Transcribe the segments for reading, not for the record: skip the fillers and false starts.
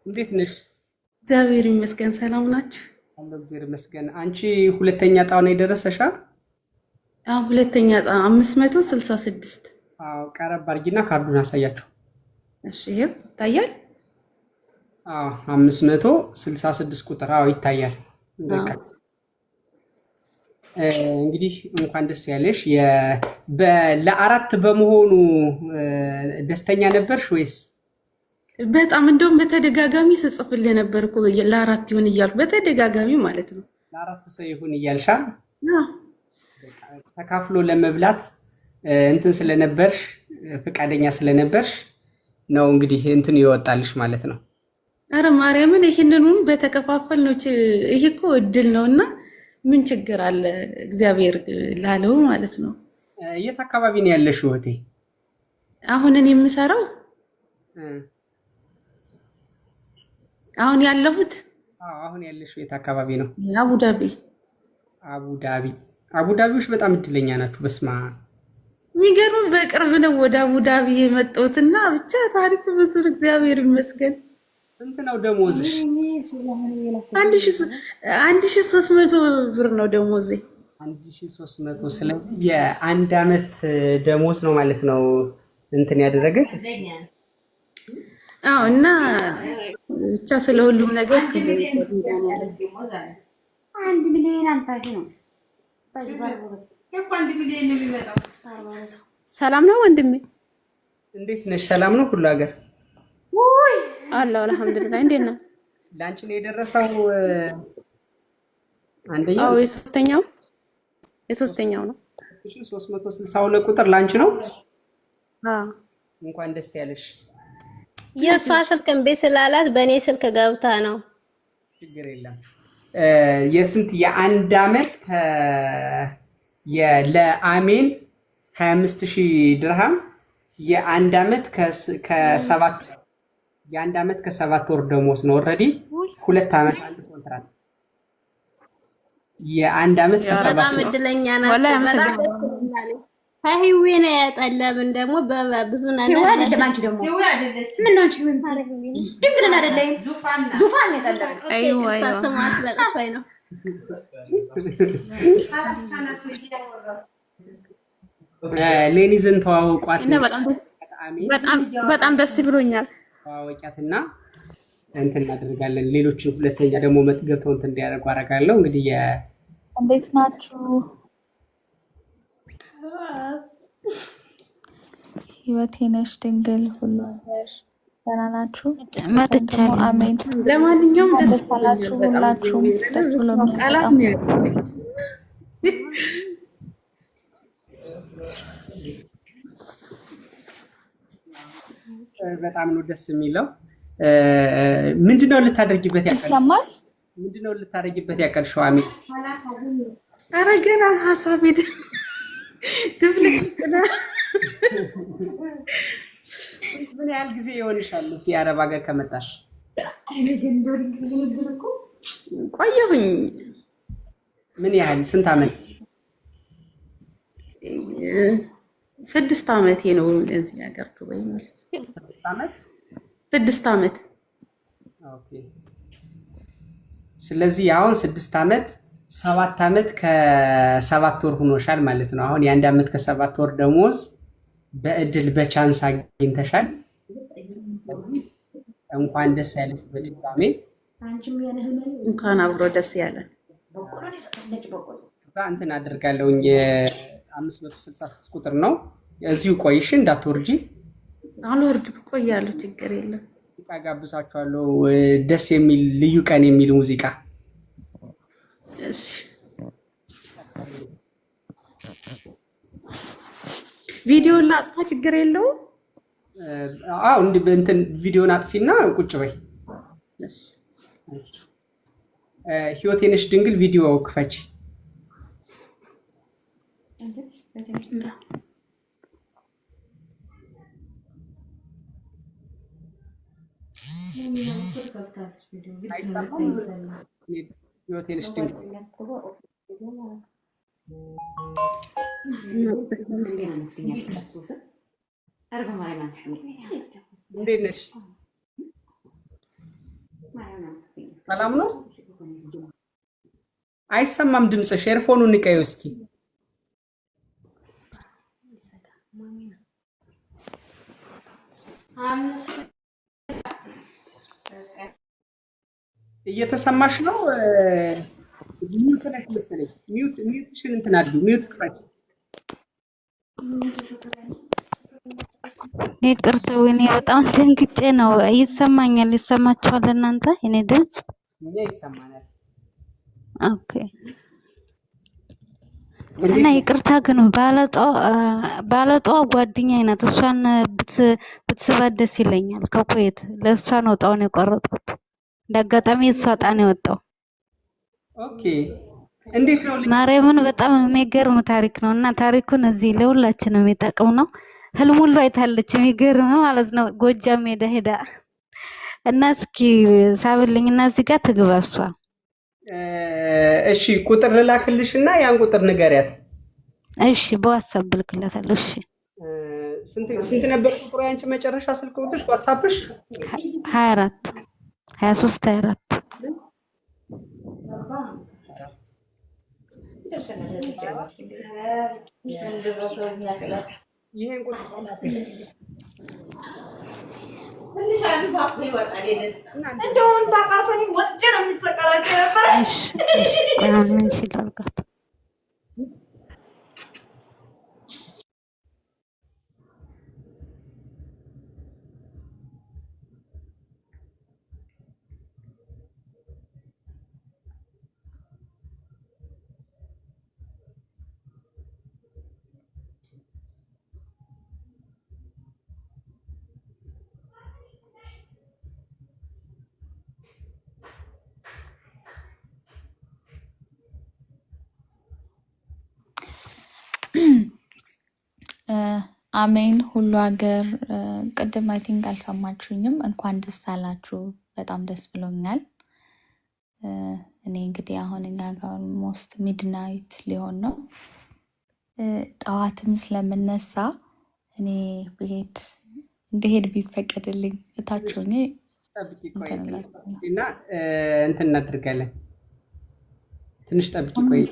እንዴት ነሽ? እግዚአብሔር ይመስገን ሰላም ናችሁ? አለሁ እግዚአብሔር ይመስገን። አንቺ ሁለተኛ ዕጣው ነው የደረሰሻ? አሁን ሁለተኛ ዕጣ 566። አዎ፣ ቀረብ አድርጊና ካርዱን አሳያቸው። እሺ ይሄው ይታያል። አዎ 566 ቁጥር አዎ ይታያል። በቃ አዎ እንግዲህ እንኳን ደስ ያለሽ። ለአራት በመሆኑ ደስተኛ ነበርሽ ወይስ? በጣም እንደውም በተደጋጋሚ ስጽፍልህ ነበር እኮ ለአራት ይሁን እያልኩ በተደጋጋሚ ማለት ነው። ለአራት ሰው ይሁን እያልሻ አዎ ተካፍሎ ለመብላት እንትን ስለነበርሽ ፈቃደኛ ስለነበርሽ ነው እንግዲህ እንትን ይወጣልሽ ማለት ነው። አረ ማርያምን ይሄንኑን በተከፋፈል ነው። ይሄ እኮ እድል ነውና ምን ችግር አለ? እግዚአብሔር ላለው ማለት ነው። የት አካባቢ ነው ያለሽው እህቴ? አሁን እኔ የምሰራው አሁን ያለሁት አሁን ያለሽው የት አካባቢ ነው? አቡዳቢ። አቡዳቢ። አቡዳቢዎች በጣም እድለኛ ናችሁ። በስማ የሚገርም በቅርብ ነው ወደ አቡዳቢ የመጣሁትና ብቻ ታሪክ ብዙ እግዚአብሔር ይመስገን። ስንት ነው ደሞዝሽ? 1300 ብር ነው ደሞዜ። 1300። ስለዚህ የአንድ አመት ደሞዝ ነው ማለት ነው እንትን ያደረገሽ። አዎ እና ብቻ ስለ ሁሉም ነገር ክብር ይሰጣል ያለ 1,50,000 ነው። ሰላም ነው ወንድሜ፣ እንዴት ነሽ? ሰላም ነው ሁሉ ሀገር አላህ አልሐምዱሊላህ። እንዴት ነህ? ላንቺ ነው የደረሰው አንደኛው? አዎ የሶስተኛው ነው። 1362 ቁጥር ላንቺ ነው። አዎ እንኳን ደስ ያለሽ። የእሷ ስልክ እምቢ ስላላት በእኔ ስልክ ገብታ ነው። ችግር የለም። የስንት የአንድ አመት ለአሜን 25000 ድርሃም የአንድ አመት ከሰባት ወር ደሞዝ ነው። ኦልሬዲ 2 አመት አንድ ኮንትራት የአንድ አመት ከሰባት በጣም ወር እድለኛ ናት። በጣም ደስ ይላል። ከህይዌ ነው ያጠለብን ደግሞ በብዙ ነገር ህይወት አይደለም። አንቺ ደግሞ ምን ነው አንቺ ድንግልና አይደለም ዙፋን ነው የጠለበው። አይዋ ተስማት ለጥፋይ ነው። ሌኒዝን ተዋውቋት እና በጣም ደስ ብሎኛል። ተዋወቂያትና እንትን እናደርጋለን። ሌሎችን ሁለተኛ ደግሞ ገብተው እንትን እንዲያደርጉ አደርጋለሁ። እንግዲህ እንዴት ናችሁ? ህይወቴ ነሽ ድንግል ሁሉ ነገር ደህና ናችሁ? ደግሞ አሜን። ለማንኛውም ደስ አላችሁ ሁላችሁም። ደስ ብሎኛል በጣም። በጣም ነው ደስ የሚለው። ምንድነው ልታደርጊበት ያቀርሽው? ይሰማል? ምንድነው ልታደርጊበት ያቀርሽው? አሜን። ኧረ ገና ሀሳቤ ድብልቅና ምን ያህል ጊዜ ይሆንሻል እዚህ አረብ ሀገር ከመጣሽ? ቆየሁኝ። ምን ያህል ስንት አመት? 6 ዓመቴ ነው እዚህ ሀገር ዱባይ ማለት ነው። 6 አመት 6 ዓመት። ኦኬ። ስለዚህ አሁን 6 አመት 7 አመት ከ7 ወር ሆኖሻል ማለት ነው። አሁን የአንድ አመት ከ7 ወር ደሞዝ በእድል በቻንስ አግኝተሻል። እንኳን ደስ ያለሽ በድጋሜ። እንኳን አብሮ ደስ ያለን። እንትን አደርጋለሁኝ 566 ቁጥር ነው። እዚሁ ቆይሽ እንዳትወርጂ። አልወርድም፣ እቆያለሁ፣ ችግር የለም። ሙዚቃ ጋብዛችኋለሁ። ደስ የሚል ልዩ ቀን የሚል ሙዚቃ። እሺ ቪዲዮ ላጥፋ፣ ችግር የለውም። አዎ እንትን ቪዲዮን አጥፊና ቁጭ በይ። እሺ ህይወቴ ነሽ ድንግል ቪዲዮ ክፈች። ህይወቴ ነሽ ድንግል እንዴት ነሽ? ሰላም ነው? አይሰማም ድምፅሽ። ኤርፎኑን ንቀዩ እስኪ። እየተሰማሽ ነው? ሚውት ነሽ መሰለኝ። ሚውትሽን እንትን አድርጊው። ሚውት ክፈች። ይቅርታ ወይኔ በጣም ደንግጬ ነው። ይሰማኛል? ይሰማችኋል እናንተ? እኔ ድምፅ እኛ ይሰማናል። ኦኬ። እና ይቅርታ ግን ባለጧ ጓደኛዬ ናት። እሷን ብትስባት ደስ ይለኛል። ከኩዌት ለእሷ ነው ጣውን የቆረጥኩት። እንዳጋጣሚ እሷ ጣን የወጣው። ኦኬ። እንዴት ነው? ማርያምን በጣም የሚገርም ታሪክ ነው እና ታሪኩን እዚህ ለሁላችንም የሚጠቅም ነው። ህልም ሁሉ አይታለች። የሚገርም ማለት ነው። ጎጃም ሄዳ እና እስኪ ሳብልኝ እና እዚህ ጋር ትግባ እሷ። እሺ ቁጥር ልላክልሽና ያን ቁጥር ንገሪያት። እሺ በዋትስአፕ ልክላታለሁ። እሺ ስንት ነበር ቁጥሩ ያንቺ መጨረሻ ስልክ ቁጥርሽ ዋትስአፕሽ? 23 24 ይሄን ቁጥር እንደውን ታቃፈኒ ወጭ ነው የምትሰቀላቸው ነበር። እሺ ላልጋት አሜን ሁሉ ሀገር ቅድም አይ ቲንክ አልሰማችሁኝም። እንኳን ደስ አላችሁ። በጣም ደስ ብሎኛል። እኔ እንግዲህ አሁን እኛ ጋር ኦልሞስት ሚድናይት ሊሆን ነው። ጠዋትም ስለምነሳ እኔ እንድሄድ ቢፈቀድልኝ እታችሁ እኔ እና እንትን እናድርጋለን። ትንሽ ጠብቂ ቆይ።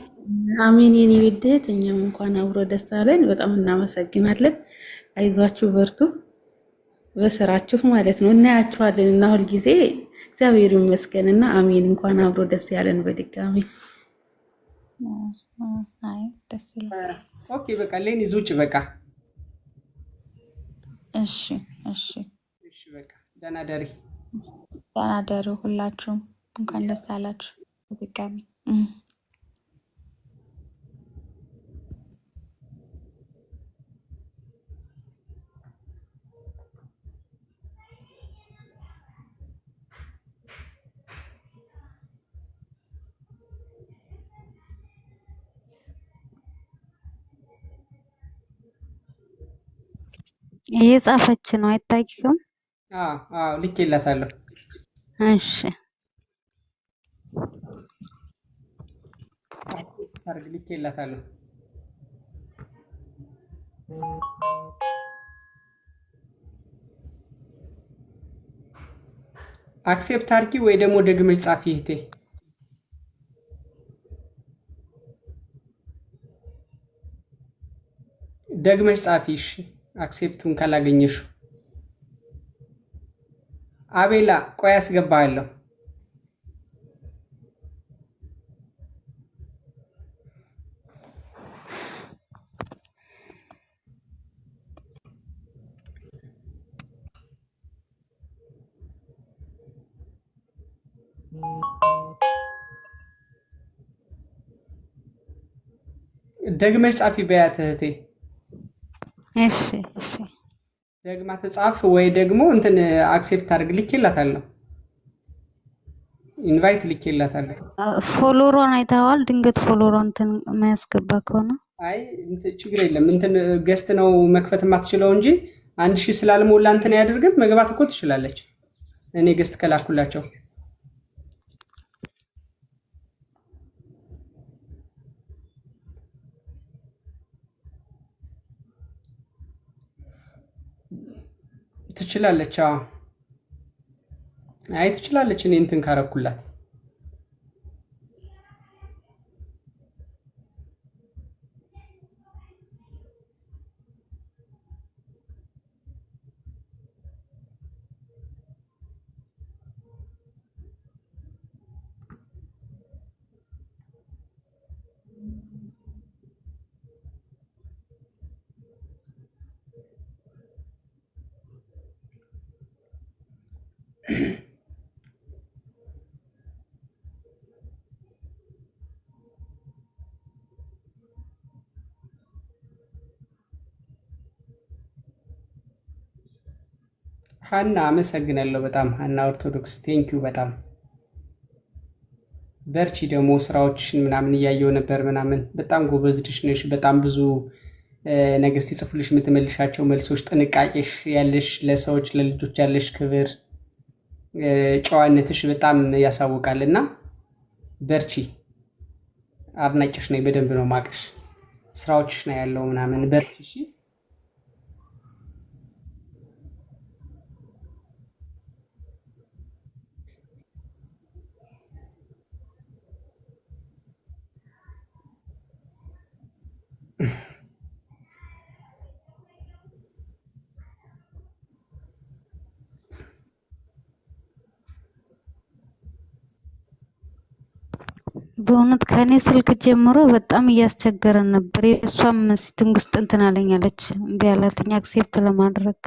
አሜን የኔ ውዴት፣ እኛም እንኳን አብሮ ደስ አለን። በጣም እናመሰግናለን። አይዟችሁ በርቱ በስራችሁ ማለት ነው። እናያችኋለን እና ሁልጊዜ እግዚአብሔር ይመስገንና አሜን። እንኳን አብሮ ደስ ያለን በድጋሚ። አይ ደስ ይላል። ኦኬ በቃ ሌኒ ዙጭ በቃ እሺ በቃ ደህና ደሪ። ደህና ደሩ ሁላችሁም። እንኳን ደስ አላችሁ በድጋሚ። እየጻፈች ነው አይታይኩም? ልኬላታለሁ። እሺ ልኬላታለሁ። አክሴፕት አድርጊ ወይ ደግሞ ደግመሽ ጻፊ እህቴ። ደግመሽ ጻፊ። እሺ አክሴፕቱን ካላገኘሽ አቤላ ቆይ አስገባለሁ። ደግመሽ ጻፊ በያት እህቴ። እሺ ደግማ ተጻፍ ወይ ደግሞ እንትን አክሴፕት አድርግ። ልኬላታለሁ፣ ኢንቫይት ልኬላታለሁ። ፎሎሮን አይተዋል? ድንገት ፎሎሮን እንትን የማያስገባ ከሆነ አይ ችግር የለም። እንትን ገስት ነው መክፈት የማትችለው እንጂ 1000 ስላልሞላ እንትን አያደርግም። መግባት እኮ ትችላለች። እኔ ገስት ከላኩላቸው ትችላለች። አይ ትችላለች። እኔ እንትን ካረኩላት ሀና አመሰግናለሁ በጣም ሀና ኦርቶዶክስ ቴንኪው በጣም በርቺ። ደግሞ ስራዎችሽን ምናምን እያየው ነበር ምናምን በጣም ጎበዝ ልጅ ነሽ። በጣም ብዙ ነገር ሲጽፉልሽ የምትመልሻቸው መልሶች፣ ጥንቃቄሽ ያለሽ ለሰዎች ለልጆች ያለሽ ክብር፣ ጨዋነትሽ በጣም ያሳውቃል እና በርቺ። አድናቂሽ ነኝ። በደንብ ነው ማቅሽ። ስራዎችሽ ነው ያለው ምናምን በርቺ። እሺ በእውነት ከኔ ስልክ ጀምሮ በጣም እያስቸገረን ነበር። የእሷም ሲቲንግ ውስጥ እንትን አለኛለች እምቢ አላትኝ አክሴፕት ለማድረግ።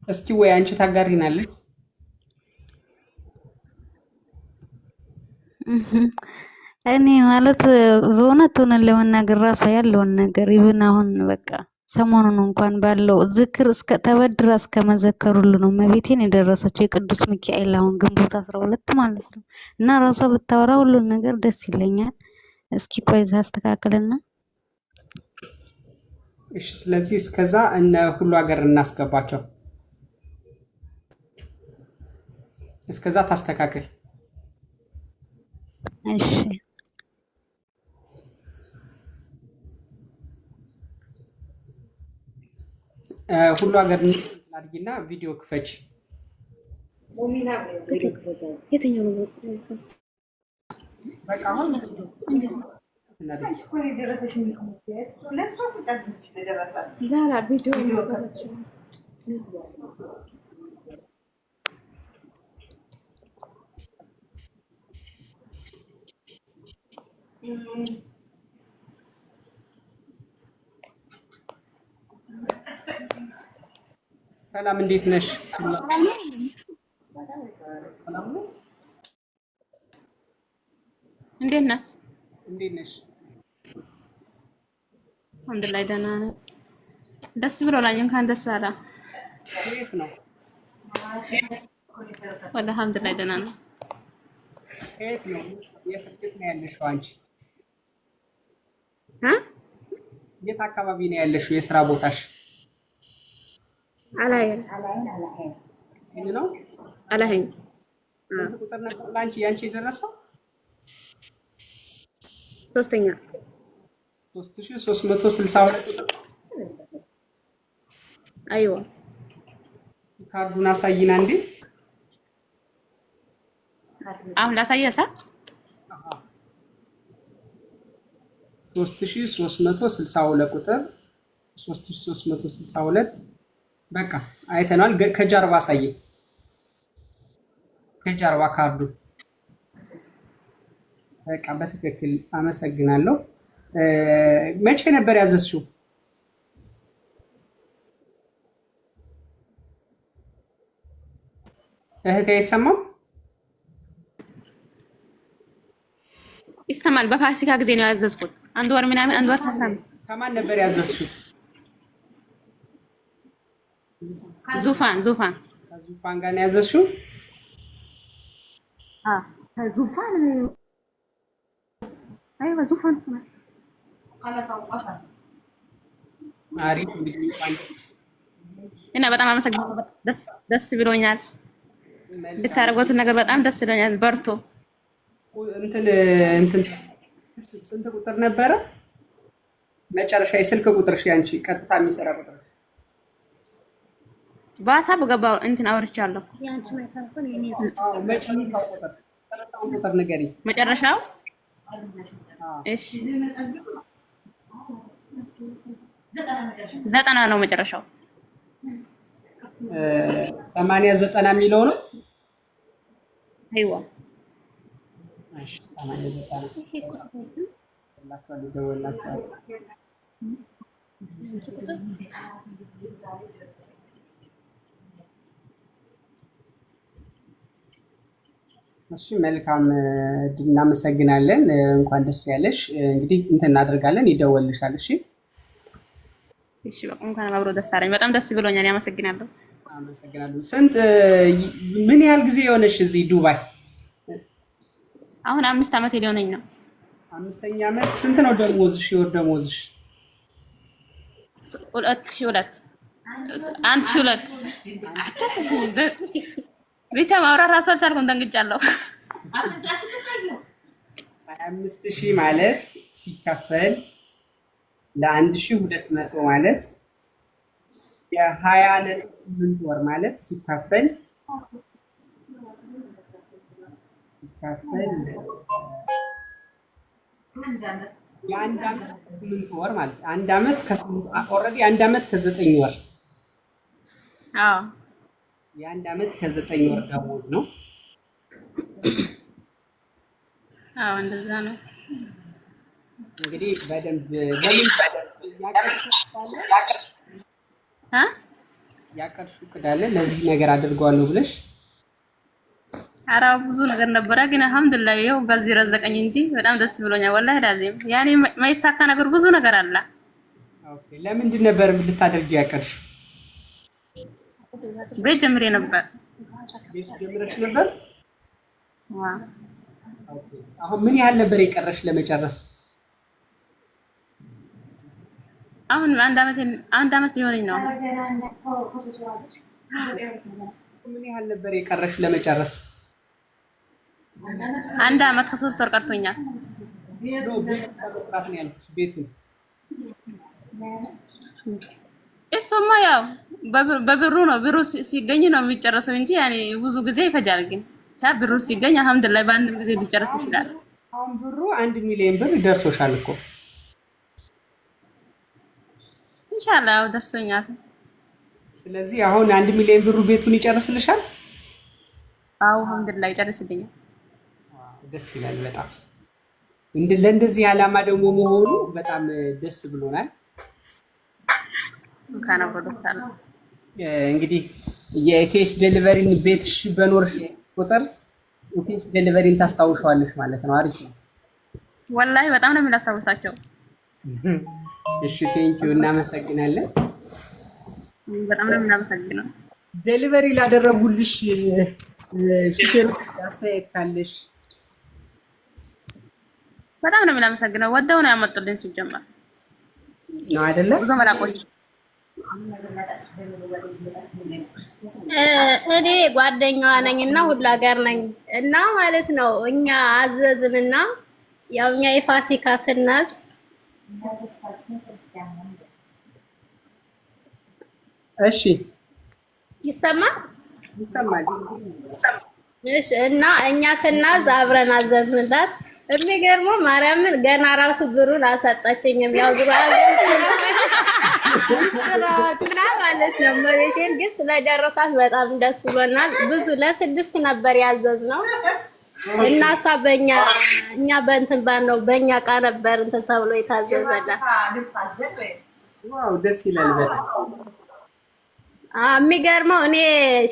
እስኪ ወይ አንቺ ታጋሪናለሽ? እኔ ማለት በእውነት ሆነን ለመናገር ራሷ ያለውን ነገር ይብን አሁን በቃ ሰሞኑን እንኳን ባለው ዝክር እስከ ተበድራ እስከ መዘከር ሁሉ ነው መቤቴን የደረሰችው የቅዱስ ሚካኤል አሁን ግንቦት 12 ማለት ነው። እና ራሷ ብታወራ ሁሉን ነገር ደስ ይለኛል። እስኪ ቆይ አስተካክልና እሺ። ስለዚህ እስከዛ እነ ሁሉ ሀገር እናስገባቸው። እስከዛ ታስተካክል። እሺ ሁሉ ሀገር አድርጊና ቪዲዮ ክፈች። የትኛው ነው? በቃ አሁን ላላ ቪዲዮ ሰላም እንዴት ነሽ? እንዴት ነህ? እንዴት ነሽ? አልሐምዱሊላህ ደህና ነኝ። ደስ ብሎናል። እንኳን ደስ አለ። እንዴት ነው? አልሐምዱሊላህ ደህና ነኝ። የት ነው? የት ነው ያለሽው አንቺ? የት አካባቢ ነው ያለሽው? የስራ ቦታሽ? አላየን ነው አላየን። ስንት ቁጥር ነበር ላንቺ ያንቺ የደረሰው? ሶስተኛ 3362 አይዋ ካርዱን አሳይና እንዴ። አሁን ላሳየሳ 3362 ቁጥር 3362 በቃ አይተናል። ከጀርባ አሳየ። ከጀርባ ካርዱ በቃ በትክክል አመሰግናለሁ። መቼ ነበር ያዘዝሽው? እህቴ አይሰማም? ይሰማል። በፋሲካ ጊዜ ነው ያዘዝኩት። አንድ ወር ምናምን አንድ ወር 15 ከማን ነበር ያዘዝሽው? ዙፋን ከዙፋን ጋር ነው ያዘዝሽው? ከዙፋን አይዋ ዙፋን አሪፍ እንግዲህ እና በጣም አመሰግናለሁ። ደስ ብሎኛል። እንድታደርጉት ነገር በጣም ደስ ብሎኛል። በርቶ እንትን ስንት ቁጥር ነበረ መጨረሻ የስልክ ቁጥርሽ? ያንቺ ቀጥታ የሚሰራ ቁጥርሽ? በሀሳብ ገባው እንትን አውርቻለሁ። መጨረሻው ቁጥር ንገሪኝ። መጨረሻው እሺ 90 ነው መጨረሻው። 80 የሚለው ነው። አይዋ እሺ 80 ደወላችሁ እሺ መልካም እናመሰግናለን። እንኳን ደስ ያለሽ። እንግዲህ እንትን እናደርጋለን፣ ይደወልልሻል። እሺ እሺ በቃ እንኳን አብሮ ደስ አለኝ። በጣም ደስ ብሎኛል። ያመሰግናለሁ። አመሰግናለሁ። ምን ያህል ጊዜ የሆነሽ እዚህ ዱባይ? አሁን 5 ዓመት ሊሆነኝ ነው። 5ኛ ዓመት። ስንት ነው ደሞዝሽ? የወር ደሞዝሽ? 2002 1002 ብቻ ማውራት ራሱ አልቻልኩም፣ ደንግጫለሁ። 25000 ማለት ሲከፈል ለ1200 ማለት የ20.8 ወር ማለት ሲከፈል የአንድ ዓመት 8 ወር ማለት አንድ ዓመት ኦልሬዲ አንድ ዓመት ከ9 ወር። አዎ የአንድ ዓመት ከ9 ወር ደሞዝ ነው። አዎ እንደዛ ነው። እንግዲህ በደንብ ለምን ያቀርሽው ቅዳለ ለዚህ ነገር አድርገዋለሁ ብለሽ? ኧረ ብዙ ነገር ነበረ፣ ግን አልሐምዱሊላህ ይኸው በዚህ ረዘቀኝ እንጂ በጣም ደስ ብሎኛል። ወላሂ ዳዚም ያኔ ማይሳካ ነገር ብዙ ነገር አለ። ኦኬ ለምንድን ነበር ልታደርጊው ያቀርሽው? ቤት ጀምሬ ነበር። ቤት ጀምረሽ ነበር? ዋው ኦኬ አሁን ምን ያህል ነበር የቀረሽ ለመጨረስ? አሁን አንድ ዓመት ሊሆነኝ ነው። ምን ያህል ነበር የቀረሽ ለመጨረስ? 1 ዓመት ከ3 ወር ቀርቶኛል። ቤቱን እሱማ ያው በብሩ ነው። ብሩ ሲገኝ ነው የሚጨረሰው እንጂ ያኔ ብዙ ጊዜ ይፈጃል። ግን ብሩ ሲገኝ አልሐምዱሊላህ በአንድ ጊዜ ሊጨርስ ይችላል። አሁን ብሩ 1 ሚሊዮን ብር ደርሶሻል እኮ። ኢንሻአላህ ያው ደርሶኛል። ስለዚህ አሁን 1 ሚሊዮን ብሩ ቤቱን ይጨርስልሻል? አዎ አልሐምዱሊላህ ይጨርስልኛል። ደስ ይላል በጣም። ለእንደዚህ ዓላማ ደግሞ መሆኑ በጣም ደስ ብሎናል። እንኳን አብሮ ደስ አለ። እንግዲህ የኢቴሽ ዴሊቨሪን ቤትሽ በኖርሽ ቁጥር ኢቴሽ ዴሊቨሪን ታስታውሻለሽ ማለት ነው። አሪፍ ነው ወላሂ በጣም ነው የምናስታውሳቸው። እሺ ቴንኪው እናመሰግናለን። በጣም ነው የምናመሰግነው። ዴሊቨሪ ላደረጉልሽ ሹፌር አስተያየት ካለሽ? በጣም ነው የምናመሰግነው። ወደው ነው ያመጡልኝ ሲጀመር ነው አይደለ? ብዙ መላቆይ እኔ ጓደኛዋ ነኝና ሁላ ሀገር ነኝ እና ማለት ነው። እኛ አዘዝንና ያው እኛ የፋሲካ ስናዝ እሺ ይሰማል። እሺ እና እኛ ስናዝ አብረን አዘዝንላት። የሚገርመው ማርያምን ገና ራሱ ብሩን አሰጣችኝም። ያው ብሩ ማለት ነው። መቤቴን ግን ስለደረሳት በጣም ደስ ብሎናል። ብዙ ለ6 ነበር ያዘዝነው እና እሷ እኛ በእንትን ባነው በእኛ ዕቃ ነበር እንትን ተብሎ የታዘዘላት። ዋው ደስ ይላል በጣም። የሚገርመው እኔ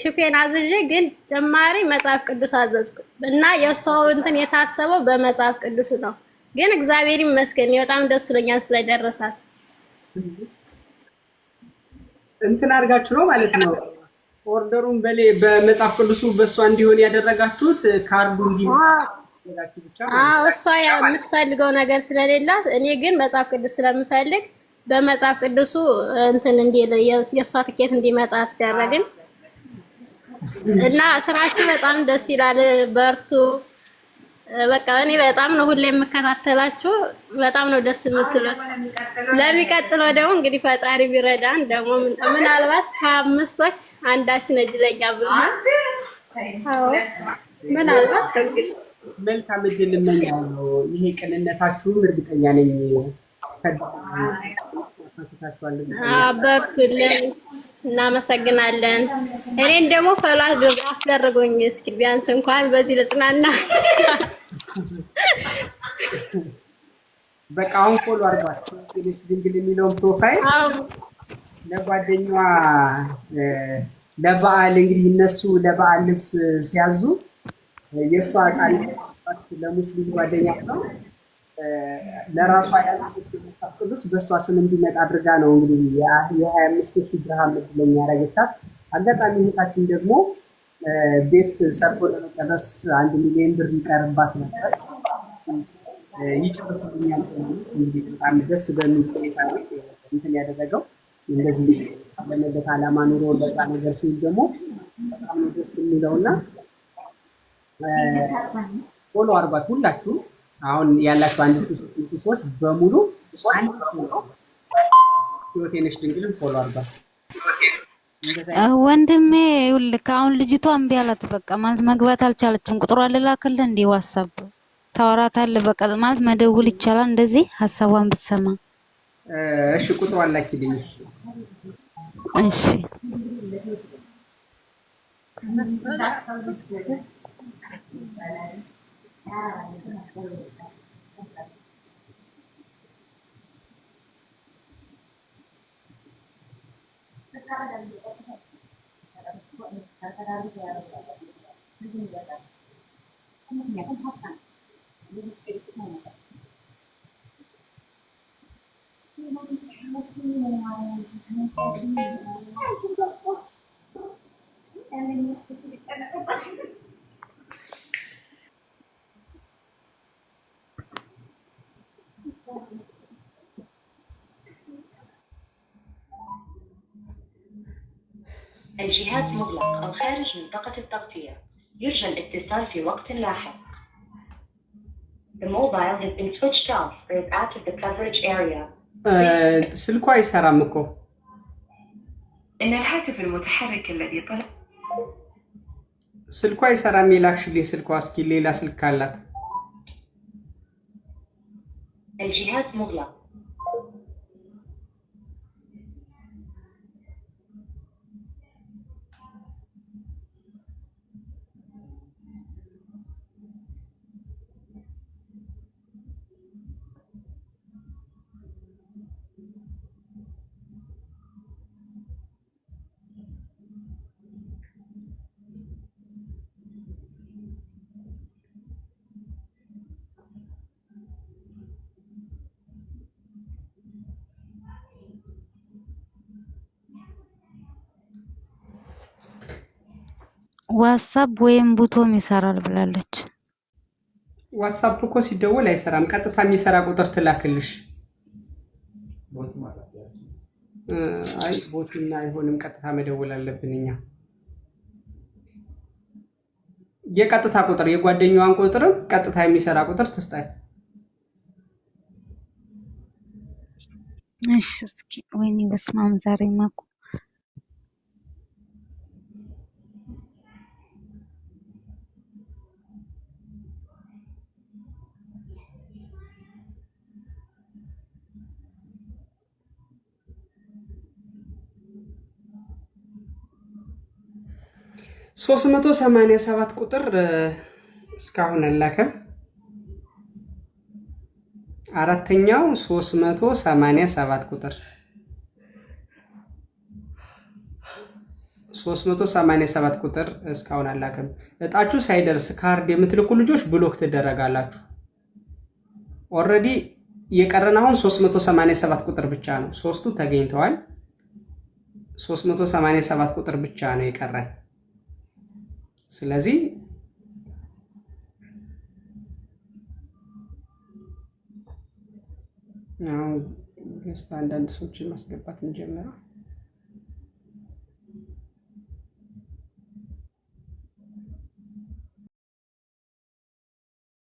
ሹፌን አዝዤ ግን ጭማሪ መጽሐፍ ቅዱስ አዘዝኩ እና የሷው እንትን የታሰበው በመጽሐፍ ቅዱሱ ነው። ግን እግዚአብሔር ይመስገን በጣም ደስ ብሎኛል ስለደረሳት። እንትን አድርጋችሁ ነው ማለት ነው ኦርደሩን በመጽሐፍ ቅዱሱ በእሷ እንዲሆን ያደረጋችሁት? ካርዱ እንዲሆን ያደረጋችሁ ብቻ? አዎ እሷ የምትፈልገው ነገር ስለሌላት እኔ ግን መጽሐፍ ቅዱስ ስለምፈልግ በመጽሐፍ ቅዱሱ እንትን የእሷ ትኬት እንዲመጣ አስደረግን እና ስራችሁ በጣም ደስ ይላል። በርቱ። በቃ እኔ በጣም ነው ሁሌ የምከታተላችሁ። በጣም ነው ደስ የምትሉት። ለሚቀጥለው ደግሞ እንግዲህ ፈጣሪ ቢረዳን ደግሞ ምናልባት ከ5ቶች አንዳችን እድለኛ ብንሆን ምናልባት እንግዲህ መልካም እድል እመኛለሁ። ይሄ ቅንነታችሁም እርግጠኛ ነኝ በርቱልን። እናመሰግናለን። እኔን ደግሞ ፈላስ አስደረጉኝ። እስኪ ቢያንስ እንኳን በዚህ ልጽናና። በቃ አሁን ፎሎ አድርጓት ድንግል የሚለውን ፕሮፋይል ለጓደኛዋ ለበዓል እንግዲህ እነሱ ለበዓል ልብስ ሲያዙ የእሷ ቃል ለሙስሊም ጓደኛ ነው ለራሷ ያዘዘችው መጽሐፍ ቅዱስ በእሷ ስም እንዲመጣ አድርጋ ነው እንግዲህ የ25,000 ድርሃም እድለኛ ያደረገቻት። አጋጣሚ እህታችን ደግሞ ቤት ሰርቶ ለመጨረስ 1 ሚሊዮን ብር ይቀርባት ነበር። ይጨርሱልኛል እንግዲህ በጣም ደስ በሚል ሁኔታ ነው እንትን ያደረገው። እንደዚህ ለነገት ዓላማ ኑሮ ለዛ ነገር ሲል ደግሞ በጣም ደስ የሚለውና ፎሎ አርጓት ሁላችሁ አሁን ያላችሁ 1,000 ሰዎች በሙሉ ህይወቴነሽ ድንግልን ፎሎ አርጓት። ወንድሜ ይኸውልህ አሁን ልጅቷ እምቢ አላት። በቃ ማለት መግባት አልቻለችም። ቁጥሯን ልላክልህ እንዴ ዋትስአፕ ታወራታለህ። በቃ ማለት መደውል ይቻላል እንደዚህ ሀሳቧን ብትሰማ። እሺ ቁጥሯን ላኪልኝ። እሺ الجهاز مغلق أو خارج منطقة التغطية. يرجى الاتصال في وقت لاحق. The mobile has been switched off or is out of the coverage area. ስልኳ አይሰራም እኮ። إن الهاتف المتحرك الذي طلب ስልኳ አይሰራም። የላክሽልኝ ስልኳ እስኪ ሌላ ስልክ ካላት። الجهاز مغلق. ዋትስአፕ ወይም ቡቶም ይሰራል ብላለች። ዋትስአፕ እኮ ሲደወል አይሰራም። ቀጥታ የሚሰራ ቁጥር ትላክልሽ። አይ ቦትና አይሆንም። ቀጥታ መደወል አለብን እኛ። የቀጥታ ቁጥር የጓደኛዋን ቁጥርም ቀጥታ የሚሰራ ቁጥር ትስጣይ። እሺ እስኪ ወይኔ በስመ አብ ዛሬ ማቁ 387 ቁጥር እስካሁን አላከም። አራተኛው 387 ቁጥር 387 ቁጥር እስካሁን አላከም። እጣችሁ ሳይደርስ ካርድ የምትልኩ ልጆች ብሎክ ትደረጋላችሁ። ኦልሬዲ የቀረን አሁን 387 ቁጥር ብቻ ነው። ሶስቱ ተገኝተዋል። 387 ቁጥር ብቻ ነው የቀረን። ስለዚህ አሁን ገስት አንዳንድ ሰዎችን ማስገባት እንጀምራለን።